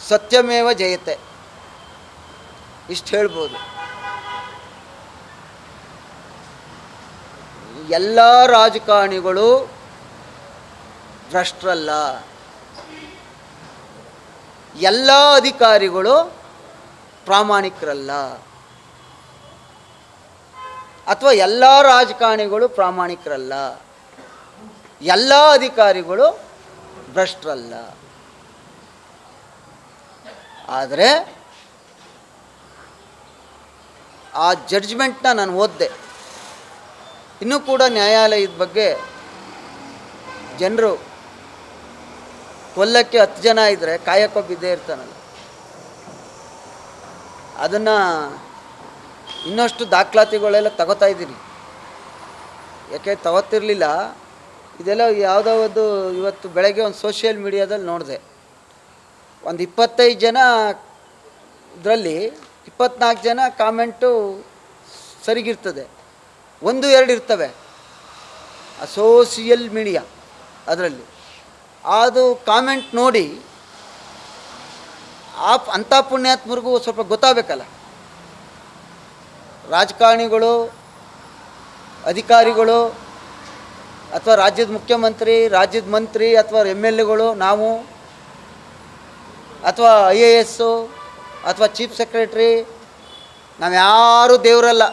ಸತ್ಯಮೇವ ಜಯತೆ ಇಷ್ಟು ಹೇಳ್ಬೋದು. ಎಲ್ಲ ರಾಜಕಾರಣಿಗಳು ಭ್ರಷ್ಟರಲ್ಲ, ಎಲ್ಲ ಅಧಿಕಾರಿಗಳು ಪ್ರಾಮಾಣಿಕರಲ್ಲ, ಅಥವಾ ಎಲ್ಲ ರಾಜಕಾರಣಿಗಳು ಪ್ರಾಮಾಣಿಕರಲ್ಲ, ಎಲ್ಲ ಅಧಿಕಾರಿಗಳು ಭ್ರಷ್ಟರಲ್ಲ. ಆದರೆ ಆ ಜಡ್ಜ್ಮೆಂಟ್ನ ನಾನು ಓದಿದೆ. ಇನ್ನೂ ಕೂಡ ನ್ಯಾಯಾಲಯದ ಬಗ್ಗೆ ಜನರು ಕೊಲ್ಲಕ್ಕೆ 10 ಜನ ಇದ್ದರೆ ಕಾಯಕ್ಕೊಬ್ಬ ಇದ್ದೇ ಇರ್ತಾನಲ್ಲ, ಅದನ್ನು ಇನ್ನಷ್ಟು ದಾಖಲಾತಿಗಳೆಲ್ಲ ತಗೋತಾ ಇದ್ದೀನಿ. ಯಾಕೆ ತಗೋತಿರಲಿಲ್ಲ, ಇದೆಲ್ಲ ಯಾವುದೋ ಒಂದು ಇವತ್ತು ಬೆಳಗ್ಗೆ ಒಂದು ಸೋಷಿಯಲ್ ಮೀಡಿಯಾದಲ್ಲಿ ನೋಡಿದೆ. ಒಂದು 25 ಜನ ಇದರಲ್ಲಿ 24 ಜನ ಕಾಮೆಂಟು ಸರಿಗಿರ್ತದೆ, 1-2 ಇರ್ತವೆ ಆ ಸೋಷಿಯಲ್ ಮೀಡಿಯಾ ಅದರಲ್ಲಿ. ಅದು ಕಾಮೆಂಟ್ ನೋಡಿ ಅಂಥ ಪುಣ್ಯಾತ್ಮರಿಗೂ ಸ್ವಲ್ಪ ಗೊತ್ತಾಗಬೇಕಲ್ಲ, ರಾಜಕಾರಣಿಗಳು, ಅಧಿಕಾರಿಗಳು, ಅಥವಾ ರಾಜ್ಯದ ಮುಖ್ಯಮಂತ್ರಿ, ರಾಜ್ಯದ ಮಂತ್ರಿ, ಅಥವಾ MLAಗಳು, ನಾವು, ಅಥವಾ IAS, ಅಥವಾ ಚೀಫ್ ಸೆಕ್ರೆಟ್ರಿ, ನಾವ್ಯಾರೂ ದೇವರಲ್ಲ.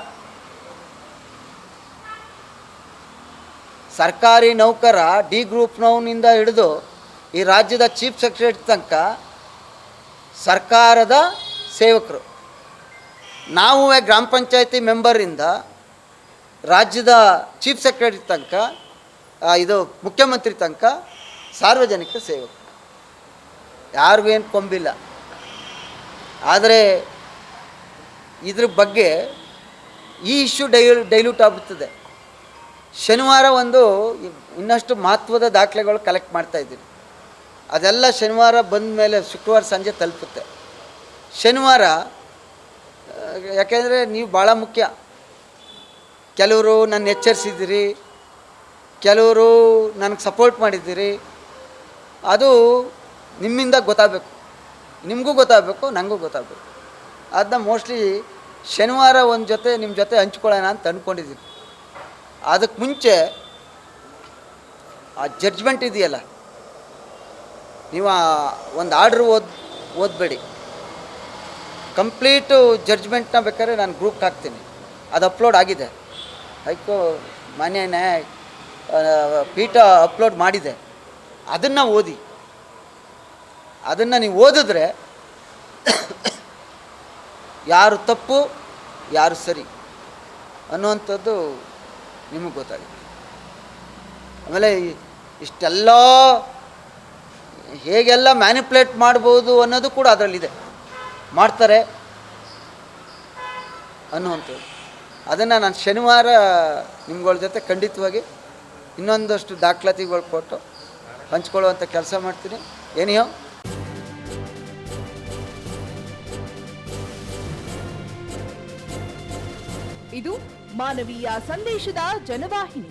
ಸರ್ಕಾರಿ ನೌಕರ ಡಿ ಗ್ರೂಪ್ನವನಿಂದ ಹಿಡಿದು ಈ ರಾಜ್ಯದ ಚೀಫ್ ಸೆಕ್ರೆಟರಿ ತನಕ ಸರ್ಕಾರದ ಸೇವಕರು. ನಾವು ಗ್ರಾಮ ಪಂಚಾಯತಿ ಮೆಂಬರಿಂದ ರಾಜ್ಯದ ಚೀಫ್ ಸೆಕ್ರೆಟರಿ ತನಕ, ಇದು ಮುಖ್ಯಮಂತ್ರಿ ತನಕ ಸಾರ್ವಜನಿಕ ಸೇವಕರು. ಯಾರಿಗೂ ಏನು ಕೊಂಬಿಲ್ಲ. ಆದರೆ ಇದ್ರ ಬಗ್ಗೆ ಈ ಇಶ್ಯೂ ಡೈಲ್ಯೂಟ್ ಆಗುತ್ತದೆ. ಶನಿವಾರ ಒಂದು ಇನ್ನಷ್ಟು ಮಹತ್ವದ ದಾಖಲೆಗಳು ಕಲೆಕ್ಟ್ ಮಾಡ್ತಾಯಿದ್ದೀನಿ. ಅದೆಲ್ಲ ಶನಿವಾರ ಬಂದ ಮೇಲೆ ಶುಕ್ರವಾರ ಸಂಜೆ ತಲುಪುತ್ತೆ. ಶನಿವಾರ ಯಾಕೆಂದರೆ ನೀವು ಭಾಳ ಮುಖ್ಯ. ಕೆಲವರು ನನ್ನ ಎಚ್ಚರಿಸಿದ್ದೀರಿ, ಕೆಲವರು ನನಗೆ ಸಪೋರ್ಟ್ ಮಾಡಿದ್ದೀರಿ. ಅದು ನಿಮ್ಮಿಂದ ಗೊತ್ತಾಗಬೇಕು, ನಿಮಗೂ ಗೊತ್ತಾಗಬೇಕು, ನನಗೂ ಗೊತ್ತಾಗಬೇಕು. ಅದನ್ನ ಮೋಸ್ಟ್ಲಿ ಶನಿವಾರ ಒಂದು ಜೊತೆ ನಿಮ್ಮ ಜೊತೆ ಹಂಚ್ಕೊಳ್ಳೋಣ ಅಂತ ಅಂದ್ಕೊಂಡಿದ್ದೀನಿ. ಅದಕ್ಕೆ ಮುಂಚೆ ಆ ಜಡ್ಜ್ಮೆಂಟ್ ಇದೆಯಲ್ಲ, ನೀವು ಒಂದು ಆರ್ಡ್ರ್ ಓದಬೇಡಿ. ಕಂಪ್ಲೀಟು ಜಡ್ಜ್ಮೆಂಟ್ನ ಬೇಕಾದ್ರೆ ನಾನು ಗ್ರೂಪ್ಗೆ ಹಾಕ್ತೀನಿ. ಅದು ಅಪ್ಲೋಡ್ ಆಗಿದೆ, ಮಾನ್ಯ ಪೀಠ ಅಪ್ಲೋಡ್ ಮಾಡಿದೆ. ಅದನ್ನು ಓದಿ. ಅದನ್ನು ನೀವು ಓದಿದ್ರೆ ಯಾರು ತಪ್ಪು ಯಾರು ಸರಿ ಅನ್ನುವಂಥದ್ದು ನಿಮಗೆ ಗೊತ್ತಾಗುತ್ತೆ. ಆಮೇಲೆ ಇಷ್ಟೆಲ್ಲ ಹೇಗೆಲ್ಲ ಮ್ಯಾನಿಪ್ಯುಲೇಟ್ ಮಾಡ್ಬೋದು ಅನ್ನೋದು ಕೂಡ ಅದರಲ್ಲಿದೆ, ಮಾಡ್ತಾರೆ ಅನ್ನುವಂಥದ್ದು. ಅದನ್ನು ನಾನು ಶನಿವಾರ ನಿಮ್ಗಳ ಜೊತೆ ಖಂಡಿತವಾಗಿ ಇನ್ನೊಂದಷ್ಟು ದಾಖಲಾತಿಗಳು ಕೊಟ್ಟು ಹಂಚ್ಕೊಳ್ಳುವಂಥ ಕೆಲಸ ಮಾಡ್ತೀನಿ. ಏನಿಯೋ ಇದು ಮಾನವೀಯ ಸಂದೇಶದ ಜನವಾಹಿನಿ.